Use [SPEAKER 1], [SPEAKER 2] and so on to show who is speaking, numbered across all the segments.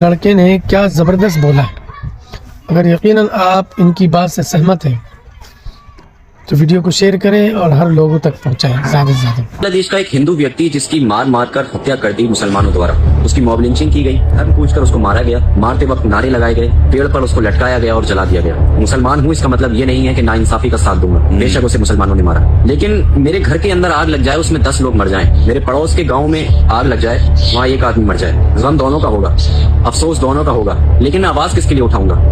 [SPEAKER 1] लड़के ने क्या ज़बरदस्त बोला है। अगर यकीनन आप इनकी बात से सहमत हैं तो वीडियो को शेयर करें और हर लोगों तक पहुंचाएं ज़्यादा से ज़्यादा।
[SPEAKER 2] बांग्लादेश का एक हिंदू व्यक्ति जिसकी मार कर हत्या कर दी मुसलमानों द्वारा, उसकी मॉब लिंचिंग की गई, धर्म पूछकर उसको मारा गया, मारते वक्त नारे लगाए गए, पेड़ पर उसको लटकाया गया और जला दिया गया। मुसलमान हूँ इसका मतलब ये नहीं है कि नाइंसाफी का साथ दूंगा, बेशक उसे मुसलमानों ने मारा, लेकिन मेरे घर के अंदर आग लग जाए, उसमें 10 लोग मर जाएं, मेरे पड़ोस के गाँव में आग लग जाए, वहाँ एक आदमी मर जाए, गम दोनों का होगा, अफसोस दोनों का होगा, लेकिन मैं आवाज किसके लिए उठाऊंगा?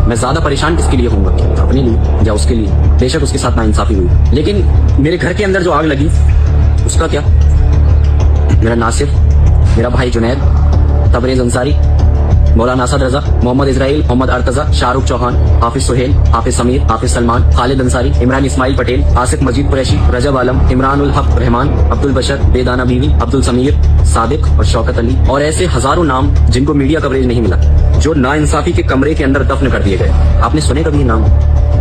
[SPEAKER 2] मैं ज्यादा परेशान किसके लिए होऊंगा? अपने लिए या उसके लिए? बेशक उसके साथ नाइंसाफी हुई, लेकिन मेरे घर के अंदर जो आग लगी उसका क्या? मेरा नासिर, मेरा भाई जुनैद, तबरेज अंसारी, मौलाना असद रजा, मोहम्मद इजराइल, मोहम्मद अर्तजा, शाहरुख चौहान, हाफिज सुहेल, हाफिज समीर, हाफिज सलमान, खालिद अंसारी, इमरान इस्माइल पटेल, आसिफ मजीद कुरैशी, रजब आलम, इमरान उल हक रहमान, अब्दुल बशर, बेदाना बीवी, अब्दुल समीर, सादिक और शौकत अली और ऐसे हजारों नाम जिनको मीडिया कवरेज नहीं मिला, जो नाइंसाफी के कमरे के अंदर दफन कर दिए गए। आपने सुने कभी नाम?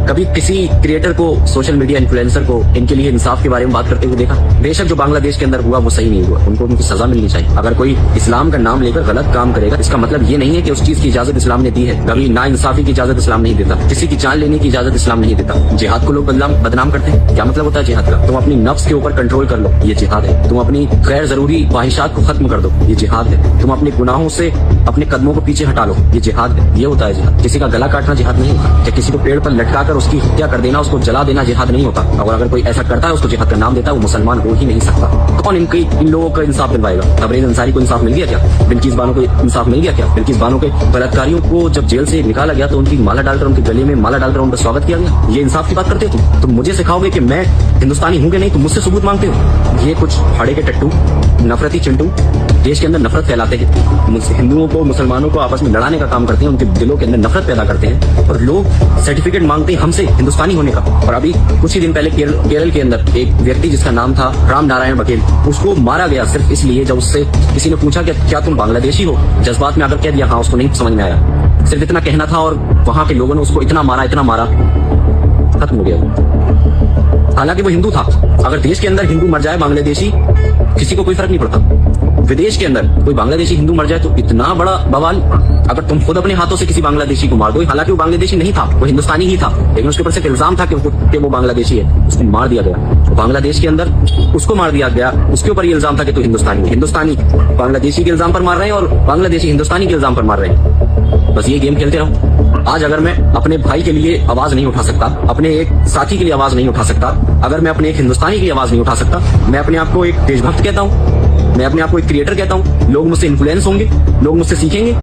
[SPEAKER 2] कभी किसी क्रिएटर को, सोशल मीडिया इन्फ्लुएंसर को इनके लिए इंसाफ के बारे में बात करते हुए देखा? बेशक जो बांग्लादेश के अंदर हुआ वो सही नहीं हुआ, उनको उनकी सजा मिलनी चाहिए। अगर कोई इस्लाम का नाम लेकर गलत काम करेगा, इसका मतलब ये नहीं है कि उस चीज की इजाजत इस्लाम ने दी है। कभी नाइंसाफी की इजाजत इस्लाम नहीं देता, किसी की जान लेने की इजाजत इस्लाम नहीं देता। जिहाद को लोग बदनाम करते हैं, क्या मतलब होता है जिहाद का? तुम अपनी नफ्स के ऊपर कंट्रोल कर लो, ये जिहाद है। तुम अपनी गैर जरूरी ख्वाहिशात को खत्म कर दो, ये जिहाद है। तुम अपने गुनाहों से अपने कदमों को पीछे हटा लो, ये जिहाद है। ये होता है जिहाद। किसी का गला काटना जिहाद नहीं होता, या किसी को पेड़ पर लटका कर उसकी हत्या कर देना, उसको जला देना जिहाद नहीं होता। और अगर कोई ऐसा करता है, उसको जिहाद का नाम देता है, वो मुसलमान हो ही नहीं सकता। कौन इन लोगों का इंसाफ दिलवाएगा? तबरेज अंसारी को इंसाफ मिल गया क्या? बिल्किस बानो को इंसाफ मिल गया क्या? बिल्किस बानो के बलात्कारियों को जब जेल से निकाला गया तो उनकी माला डालकर, उनके गले में माला डालकर उनका स्वागत किया गया। ये इंसाफ की बात करते हो तुम मुझे सिखाओगे कि मैं हिंदुस्तानी हूँ कि नहीं? तुम मुझसे सबूत मांगते हो। ये कुछ फाड़े के टट्टू, नफरती चिंटू देश के अंदर नफरत फैलाते हैं, हिंदुओं को, मुसलमानों को आपस में लड़ाने का काम करते हैं, उनके दिलों के अंदर नफरत पैदा करते हैं, और लोग सर्टिफिकेट मांगते हैं हमसे हिंदुस्तानी होने का। और अभी कुछ ही दिन पहले केरल के अंदर एक व्यक्ति जिसका नाम था राम नारायण बघेल, उसको मारा गया सिर्फ इसलिए जब उससे किसी ने पूछा कि क्या तुम बांग्लादेशी हो? जज्बात में अगर कह दिया हाँ, उसको नहीं समझ में आया, सिर्फ इतना कहना था, और वहां के लोगों ने उसको इतना मारा, खत्म हो गया। हालांकि वो हिंदू था। अगर देश के अंदर हिंदू मर जाए बांग्लादेशी, किसी को कोई फर्क नहीं पड़ता। विदेश के अंदर कोई बांग्लादेशी हिंदू मर जाए तो इतना बड़ा बवाल। अगर तुम खुद अपने हाथों से किसी बांग्लादेशी को मार दो, हालांकि वो बांग्लादेशी नहीं था, वो हिंदुस्तानी ही था, लेकिन उसके ऊपर सिर्फ इल्जाम था कि वो बांग्लादेशी है, उसको मार दिया गया। बांग्लादेश के अंदर उसको मार दिया गया, उसके ऊपर ये इल्जाम था कि तू हिंदुस्तानी है। हिंदुस्तानी बांग्लादेशी के इल्जाम पर मार रहे हैं और बांग्लादेशी हिंदुस्तानी के इल्जाम पर मार रहे हैं। बस ये गेम खेलते रहो। आज अगर मैं अपने भाई के लिए आवाज नहीं उठा सकता, अपने एक साथी के लिए आवाज नहीं उठा सकता, अगर मैं अपने एक हिंदुस्तानी की आवाज नहीं उठा सकता, मैं अपने आप को एक देशभक्त कहता हूँ, मैं अपने आप को एक क्रिएटर कहता हूँ, लोग मुझसे इन्फ्लुएंस होंगे, लोग मुझसे सीखेंगे।